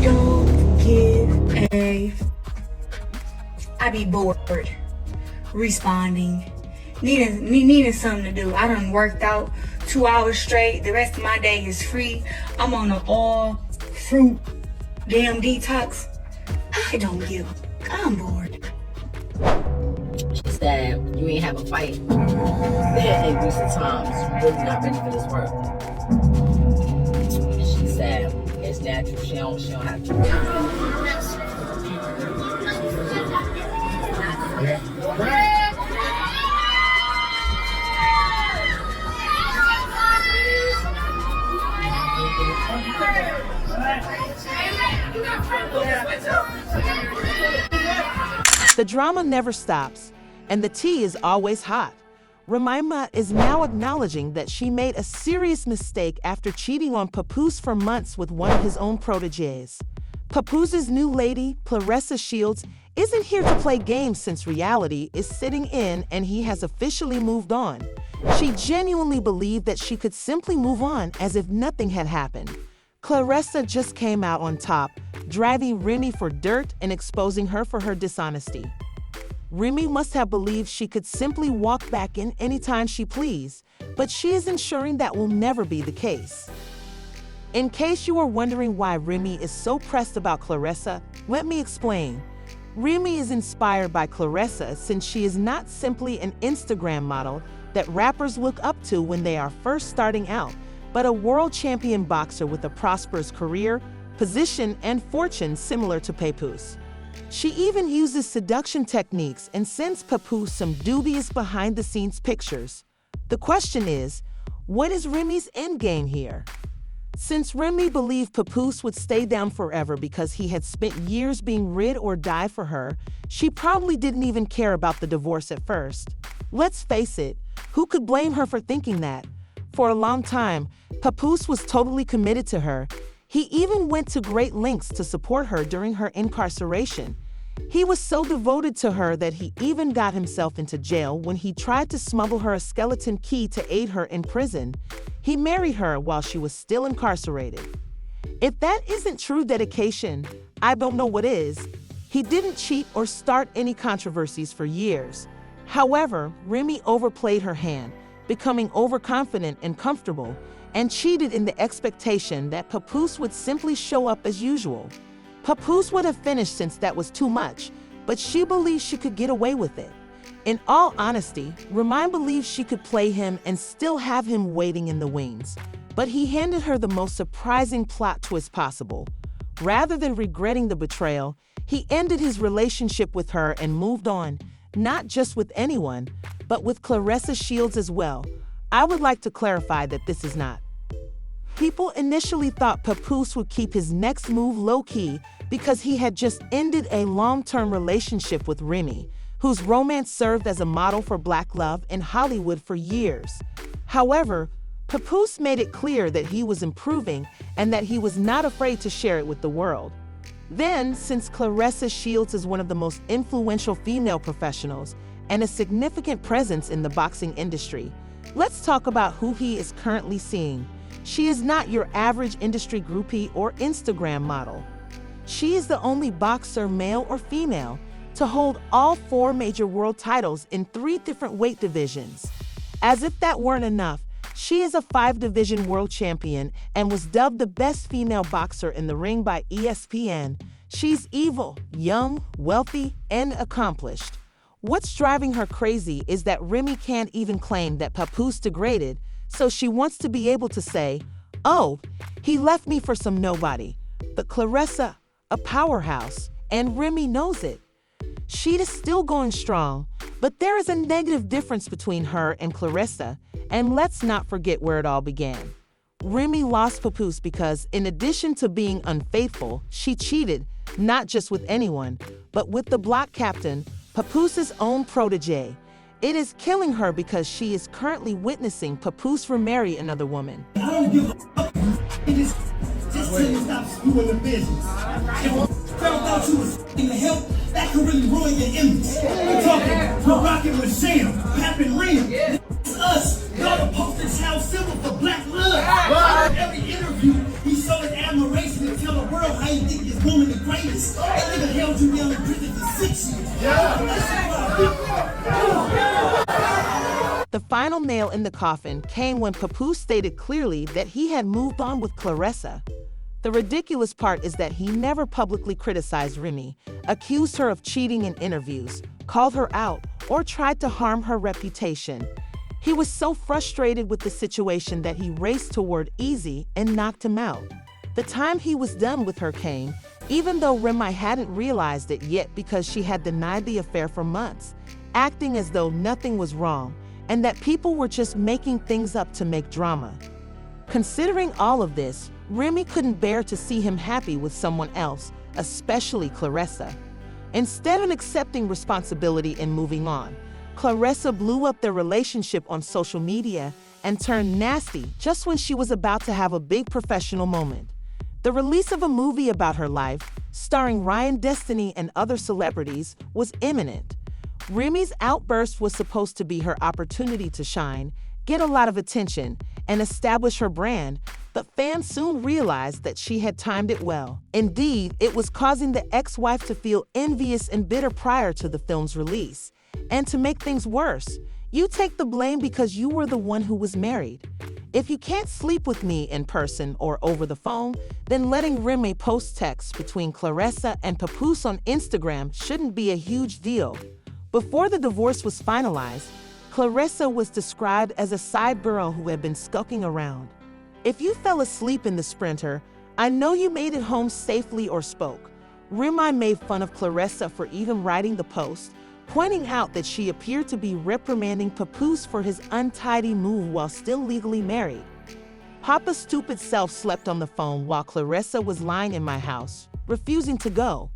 Don't give a... I be bored, responding, needing something to do. I done worked out 2 hours straight. The rest of my day is free. I'm on an all fruit damn detox. I don't give a... I'm bored. She said, you ain't have a fight in recent times. You're really not ready for this work. And she said, it's natural. She don't have to. The drama never stops, and the tea is always hot. Remy is now acknowledging that she made a serious mistake after cheating on Papoose for months with one of his own proteges. Papoose's new lady, Claressa Shields, isn't here to play games since reality is sitting in and he has officially moved on. She genuinely believed that she could simply move on as if nothing had happened. Claressa just came out on top, driving Remy for dirt and exposing her for her dishonesty. Remy must have believed she could simply walk back in anytime she pleased, but she is ensuring that will never be the case. In case you are wondering why Remy is so pressed about Claressa, let me explain. Remy is inspired by Claressa since she is not simply an Instagram model that rappers look up to when they are first starting out, but a world champion boxer with a prosperous career, position, and fortune similar to Papoose. She even uses seduction techniques and sends Papoose some dubious behind-the-scenes pictures. The question is, what is Remy's endgame here? Since Remy believed Papoose would stay down forever because he had spent years being rid or die for her, she probably didn't even care about the divorce at first. Let's face it, who could blame her for thinking that? For a long time, Papoose was totally committed to her. He even went to great lengths to support her during her incarceration. He was so devoted to her that he even got himself into jail when he tried to smuggle her a skeleton key to aid her in prison. He married her while she was still incarcerated. If that isn't true dedication, I don't know what is. He didn't cheat or start any controversies for years. However, Remy overplayed her hand, becoming overconfident and comfortable, and cheated in the expectation that Papoose would simply show up as usual. Papoose would have finished since that was too much, but she believed she could get away with it. In all honesty, Remy believed she could play him and still have him waiting in the wings. But he handed her the most surprising plot twist possible. Rather than regretting the betrayal, he ended his relationship with her and moved on, not just with anyone, but with Claressa Shields as well. I would like to clarify that this is not. People initially thought Papoose would keep his next move low-key because he had just ended a long-term relationship with Remy, whose romance served as a model for Black love in Hollywood for years. However, Papoose made it clear that he was improving and that he was not afraid to share it with the world. Then, since Claressa Shields is one of the most influential female professionals and a significant presence in the boxing industry, let's talk about who he is currently seeing. She is not your average industry groupie or Instagram model. She is the only boxer, male or female, to hold all 4 major world titles in 3 different weight divisions. As if that weren't enough, she is a 5-division world champion and was dubbed the best female boxer in the ring by ESPN. She's evil, young, wealthy, and accomplished. What's driving her crazy is that Remy can't even claim that Papoose degraded, so she wants to be able to say, oh, he left me for some nobody. But Claressa, a powerhouse, and Remy knows it. She is still going strong, but there is a negative difference between her and Claressa, and let's not forget where it all began. Remy lost Papoose because, in addition to being unfaithful, she cheated, not just with anyone, but with the block captain, Papoose's own protege. It is killing her because she is currently witnessing Papoose remarry another woman. I don't give a fuck. Just tell you stop screwing the business. If I found out you was f***ing the help, that could really ruin your image. We're rocking with Sam, Pap and Remy. It's us. Y'all the poster child symbol for Black love. Every interview, he show his admiration and tell the world how you think this woman the greatest. That nigga held you down in prison for 6 years. The final nail in the coffin came when Papoose stated clearly that he had moved on with Claressa. The ridiculous part is that he never publicly criticized Remy, accused her of cheating in interviews, called her out, or tried to harm her reputation. He was so frustrated with the situation that he raced toward Easy and knocked him out. The time he was done with her came, even though Remy hadn't realized it yet because she had denied the affair for months, acting as though nothing was wrong and that people were just making things up to make drama. Considering all of this, Remy couldn't bear to see him happy with someone else, especially Claressa. Instead of accepting responsibility and moving on, Claressa blew up their relationship on social media and turned nasty just when she was about to have a big professional moment. The release of a movie about her life, starring Ryan Destiny and other celebrities, was imminent. Remy's outburst was supposed to be her opportunity to shine, get a lot of attention, and establish her brand, but fans soon realized that she had timed it well. Indeed, it was causing the ex-wife to feel envious and bitter prior to the film's release. And to make things worse, you take the blame because you were the one who was married. If you can't sleep with me in person or over the phone, then letting Remy post texts between Claressa and Papoose on Instagram shouldn't be a huge deal. Before the divorce was finalized, Claressa was described as a side girl who had been skulking around. If you fell asleep in the Sprinter, I know you made it home safely or spoke. Remy made fun of Claressa for even writing the post, pointing out that she appeared to be reprimanding Papoose for his untidy move while still legally married. Papa's stupid self slept on the phone while Claressa was lying in my house, refusing to go.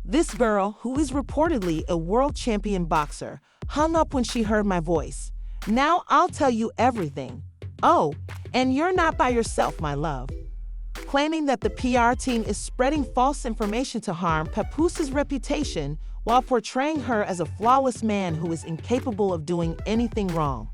This girl, who is reportedly a world champion boxer, hung up when she heard my voice. Now I'll tell you everything. Oh, and you're not by yourself, my love. Claiming that the PR team is spreading false information to harm Papoose's reputation while portraying her as a flawless man who is incapable of doing anything wrong.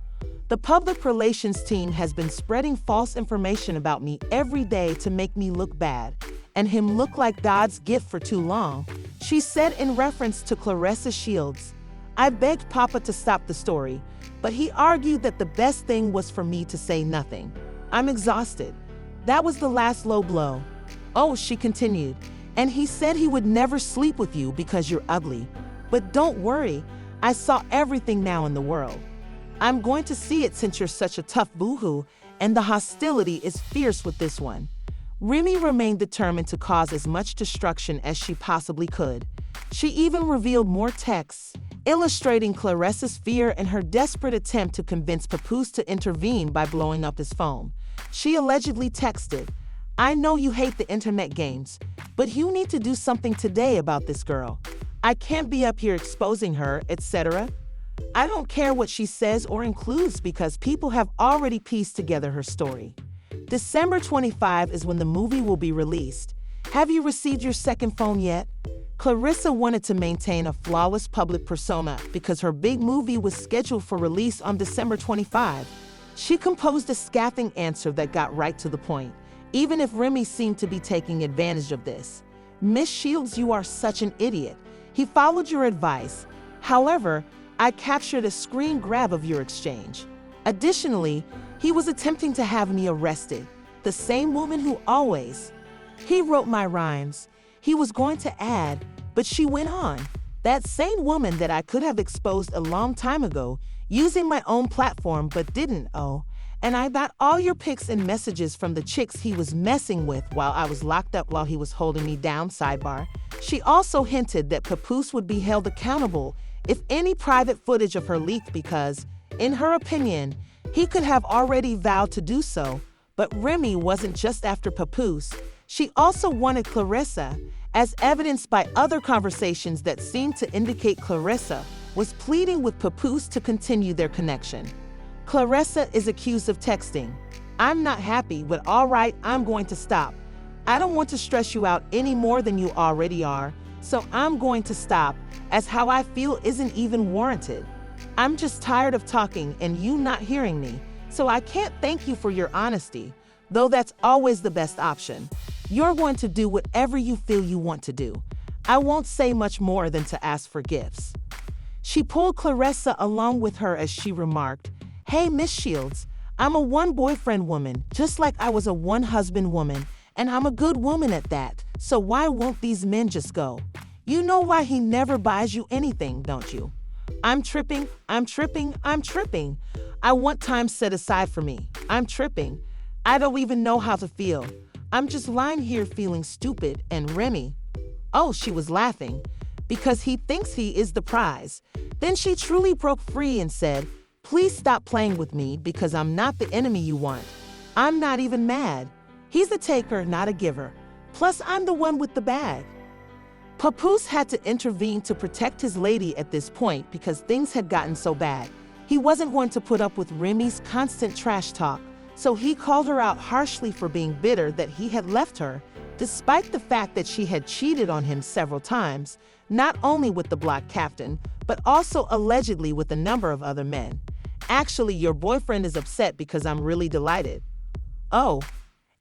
The public relations team has been spreading false information about me every day to make me look bad, and him look like God's gift for too long, she said in reference to Claressa Shields. I begged Papa to stop the story, but he argued that the best thing was for me to say nothing. I'm exhausted. That was the last low blow. Oh, she continued, and he said he would never sleep with you because you're ugly. But don't worry, I saw everything now in the world. I'm going to see it since you're such a tough boohoo, and the hostility is fierce with this one. Remy remained determined to cause as much destruction as she possibly could. She even revealed more texts, illustrating Claressa's fear and her desperate attempt to convince Papoose to intervene by blowing up his phone. She allegedly texted, I know you hate the internet games, but you need to do something today about this girl. I can't be up here exposing her, etc. I don't care what she says or includes because people have already pieced together her story. December 25 is when the movie will be released. Have you received your second phone yet? Claressa wanted to maintain a flawless public persona because her big movie was scheduled for release on December 25. She composed a scathing answer that got right to the point, even if Remy seemed to be taking advantage of this. Miss Shields, you are such an idiot. He followed your advice. However, I captured a screen grab of your exchange. Additionally, he was attempting to have me arrested, the same woman who always. He wrote my rhymes. He was going to add, but she went on. That same woman that I could have exposed a long time ago, using my own platform but didn't, and I got all your pics and messages from the chicks he was messing with while I was locked up while he was holding me down, sidebar. She also hinted that Papoose would be held accountable if any private footage of her leaked because, in her opinion, he could have already vowed to do so, but Remy wasn't just after Papoose. She also wanted Claressa, as evidenced by other conversations that seemed to indicate Claressa was pleading with Papoose to continue their connection. Claressa is accused of texting, I'm not happy, but all right, I'm going to stop. I don't want to stress you out any more than you already are, so I'm going to stop, as how I feel isn't even warranted. I'm just tired of talking and you not hearing me, so I can't thank you for your honesty, though that's always the best option. You're going to do whatever you feel you want to do. I won't say much more than to ask for gifts." She pulled Claressa along with her as she remarked, "Hey, Miss Shields, I'm a one-boyfriend woman, just like I was a one-husband woman, and I'm a good woman at that, so why won't these men just go? You know why he never buys you anything, don't you? I'm tripping. I want time set aside for me. I'm tripping. I don't even know how to feel. I'm just lying here feeling stupid, and Remy." Oh, she was laughing. "Because he thinks he is the prize." Then she truly broke free and said, "Please stop playing with me because I'm not the enemy you want. I'm not even mad. He's a taker, not a giver. Plus, I'm the one with the bag." Papoose had to intervene to protect his lady at this point because things had gotten so bad. He wasn't going to put up with Remy's constant trash talk, so he called her out harshly for being bitter that he had left her, despite the fact that she had cheated on him several times, not only with the block captain, but also allegedly with a number of other men. "Actually, your boyfriend is upset because I'm really delighted." "Oh,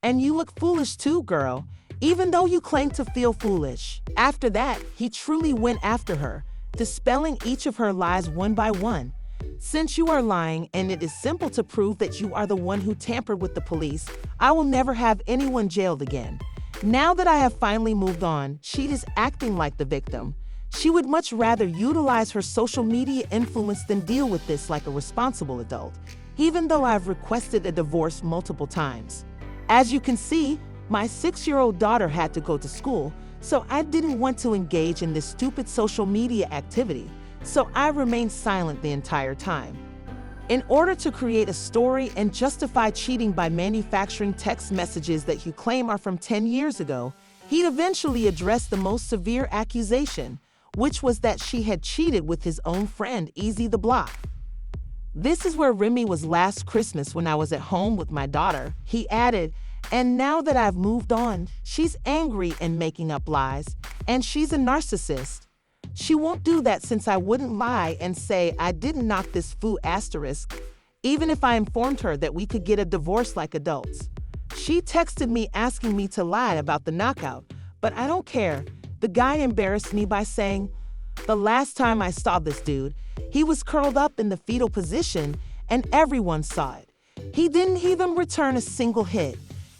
and you look foolish too, girl, even though you claim to feel foolish." After that, he truly went after her, dispelling each of her lies one by one. "Since you are lying and it is simple to prove that you are the one who tampered with the police, I will never have anyone jailed again. Now that I have finally moved on, she is acting like the victim. She would much rather utilize her social media influence than deal with this like a responsible adult, even though I've requested a divorce multiple times. As you can see, my 6-year-old daughter had to go to school, so I didn't want to engage in this stupid social media activity, so I remained silent the entire time." In order to create a story and justify cheating by manufacturing text messages that you claim are from 10 years ago, he eventually addressed the most severe accusation, which was that she had cheated with his own friend, Easy the Block. "This is where Remy was last Christmas when I was at home with my daughter," he added, "and now that I've moved on, she's angry and making up lies, and she's a narcissist. She won't do that since I wouldn't lie and say I didn't knock this foo asterisk, even if I informed her that we could get a divorce like adults. She texted me asking me to lie about the knockout, but I don't care. The guy embarrassed me by saying, the last time I saw this dude, he was curled up in the fetal position and everyone saw it. He didn't even return a single hit.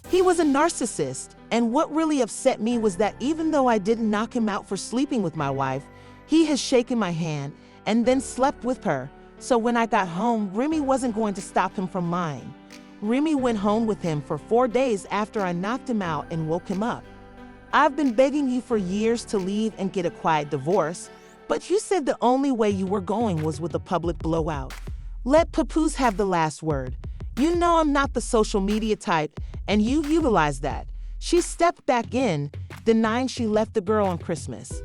He was a narcissist, and what really upset me was that even though I didn't knock him out for sleeping with my wife, he has shaken my hand and then slept with her. So when I got home, Remy wasn't going to stop him from lying. Remy went home with him for 4 days after I knocked him out and woke him up. I've been begging you for years to leave and get a quiet divorce, but you said the only way you were going was with a public blowout. Let Papoose have the last word. You know I'm not the social media type, and you utilized that." She stepped back in, denying she left the girl on Christmas.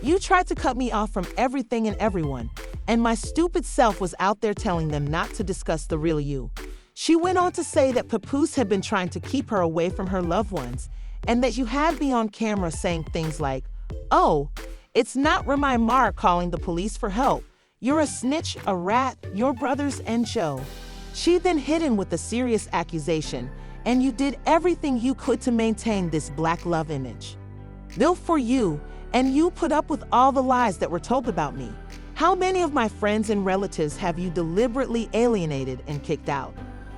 "You tried to cut me off from everything and everyone, and my stupid self was out there telling them not to discuss the real you." She went on to say that Papoose had been trying to keep her away from her loved ones, and that you had me on camera saying things like, "Oh, it's not Remy Mar calling the police for help. You're a snitch, a rat, your brothers and Joe." She then hit him with a serious accusation, "And you did everything you could to maintain this black love image. Built for you, and you put up with all the lies that were told about me. How many of my friends and relatives have you deliberately alienated and kicked out?"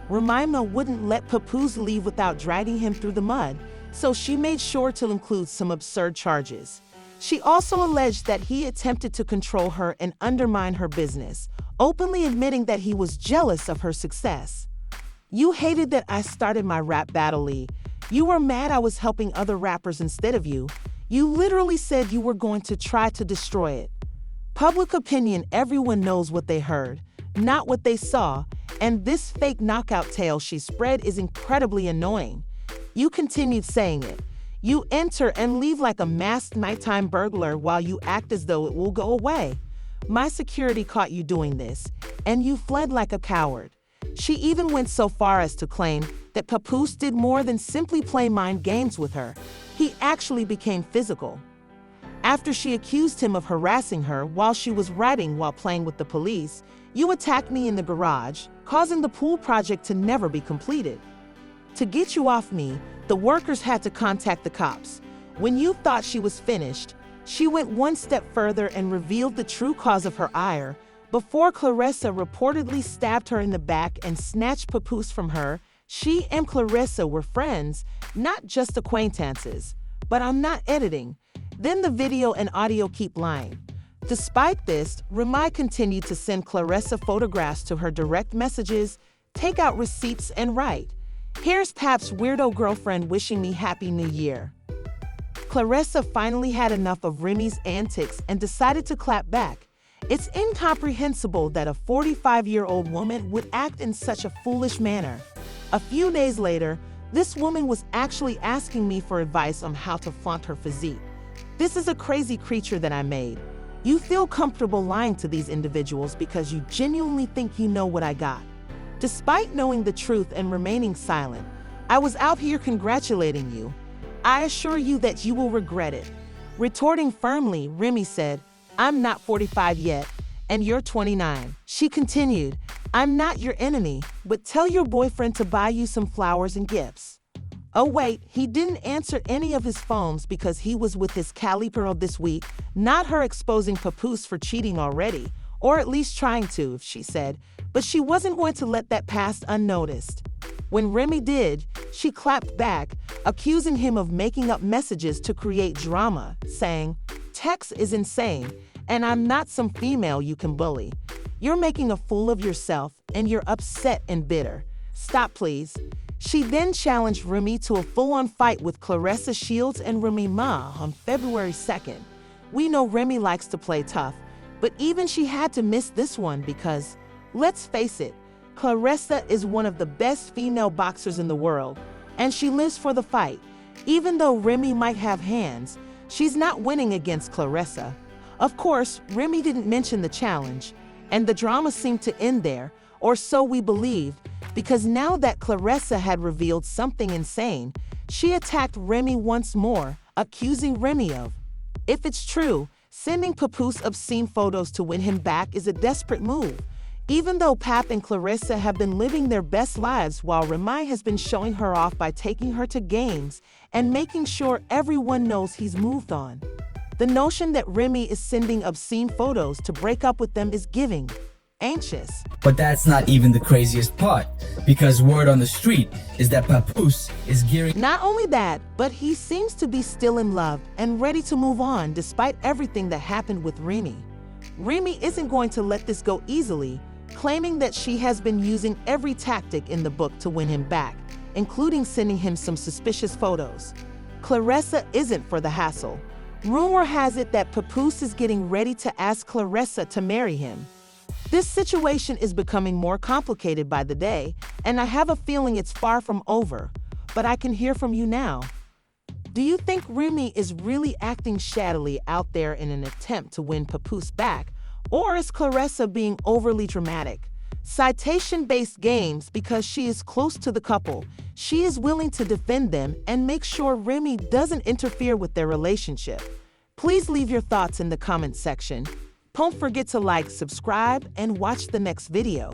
Remy wouldn't let Papoose leave without dragging him through the mud, so she made sure to include some absurd charges. She also alleged that he attempted to control her and undermine her business, openly admitting that he was jealous of her success. "You hated that I started my rap battle league. You were mad I was helping other rappers instead of you. You literally said you were going to try to destroy it. Public opinion, everyone knows what they heard, not what they saw, and this fake knockout tale she spread is incredibly annoying. You continued saying it. You enter and leave like a masked nighttime burglar while you act as though it will go away. My security caught you doing this, and you fled like a coward." She even went so far as to claim that Papoose did more than simply play mind games with her. He actually became physical. After she accused him of harassing her while she was writing while playing with the police, "You attacked me in the garage, causing the pool project to never be completed. To get you off me, The workers had to contact the cops. When you thought she was finished, she went one step further and revealed the true cause of her ire. Before Claressa reportedly stabbed her in the back and snatched Papoose from her, she and Claressa were friends, not just acquaintances. But I'm not editing. Then the video and audio keep lying. Despite this, Remy continued to send Claressa photographs to her direct messages, take out receipts, and write, "Here's Pap's weirdo girlfriend wishing me Happy New Year." Claressa finally had enough of Remy's antics and decided to clap back. It's incomprehensible that a 45-year-old woman would act in such a foolish manner. A few days later, this woman was actually asking me for advice on how to flaunt her physique. This is a crazy creature that I made. You feel comfortable lying to these individuals because you genuinely think you know what I got. Despite knowing the truth and remaining silent, I was out here congratulating you. I assure you that you will regret it. Retorting firmly, Remy said, "I'm not 45 yet, and you're 29. She continued, "I'm not your enemy, but tell your boyfriend to buy you some flowers and gifts." Oh wait, he didn't answer any of his phones because he was with his Cali girl this week, not her exposing Papoose for cheating already, or at least trying to, she said, but she wasn't going to let that pass unnoticed. When Remy did, she clapped back, accusing him of making up messages to create drama, saying, "Tex is insane, and I'm not some female you can bully. You're making a fool of yourself, and you're upset and bitter. Stop, please." She then challenged Remy to a full-on fight with Claressa Shields and Remy Ma on February 2nd. We know Remy likes to play tough, but even she had to miss this one because, let's face it, Claressa is one of the best female boxers in the world, and she lives for the fight. Even though Remy might have hands, she's not winning against Claressa. Of course, Remy didn't mention the challenge, and the drama seemed to end there, or so we believed, because now that Claressa had revealed something insane, she attacked Remy once more, accusing Remy of, if it's true, sending Papoose obscene photos to win him back is a desperate move. Even though Pap and Claressa have been living their best lives while Remy has been showing her off by taking her to games and making sure everyone knows he's moved on. The notion that Remy is sending obscene photos to break up with them is giving anxious. But that's not even the craziest part, because word on the street is that Papoose is gearing. Not only that, but he seems to be still in love and ready to move on despite everything that happened with Remy. Remy isn't going to let this go easily, claiming that she has been using every tactic in the book to win him back, including sending him some suspicious photos. Claressa isn't for the hassle. Rumor has it that Papoose is getting ready to ask Claressa to marry him. This situation is becoming more complicated by the day, and I have a feeling it's far from over, but I can hear from you now. Do you think Remy is really acting shaddily out there in an attempt to win Papoose back, or is Claressa being overly dramatic? Citation-based games because she is close to the couple. She is willing to defend them and make sure Remy doesn't interfere with their relationship. Please leave your thoughts in the comment section. Don't forget to like, subscribe, and watch the next video.